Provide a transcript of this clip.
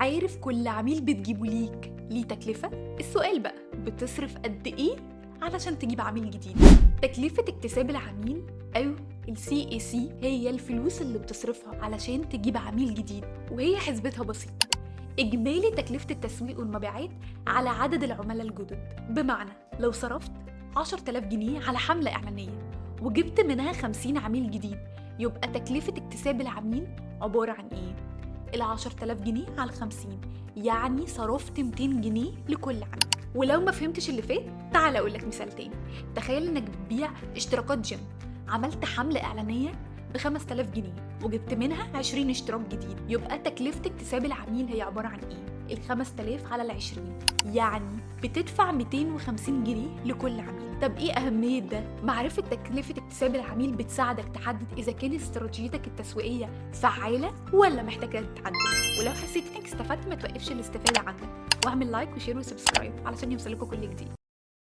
عارف كل عميل بتجيبه ليه تكلفة؟ السؤال بقى بتصرف قد إيه علشان تجيب عميل جديد؟ تكلفة اكتساب العميل أو CAC هي الفلوس اللي بتصرفها علشان تجيب عميل جديد، وهي حسبتها بسيطة. إجمالي تكلفة التسويق والمبيعات على عدد العملاء الجدد. بمعنى لو صرفت 10,000 جنيه على حملة إعلانية وجبت منها 50 عميل جديد، يبقى تكلفة اكتساب العميل عبارة عن إيه؟ 10,000 جنيه على 50، يعني صرفت 200 جنيه لكل عميل. ولو ما فهمتش اللي فات تعال أقول لك مثال تاني. تخيل إنك بتبيع اشتراكات جيم، عملت حملة إعلانية ب 5000 جنيه وجبت منها 20 اشتراك جديد، يبقى تكلفة اكتساب العميل هي عبارة عن إيه؟ 5000 على 20، يعني بتدفع 250 جنيه لكل عميل. طب إيه أهمية ده؟ معرفة تكلفة اكتساب العميل بتساعدك تحدد إذا كانت استراتيجيتك التسويقية فعالة ولا محتاجة تتعدل. ولو حسيت إنك استفدت ما توقفش الاستفادة عندك، واعمل لايك وشير وسبسكرايب علشان يوصلكوا كل جديد.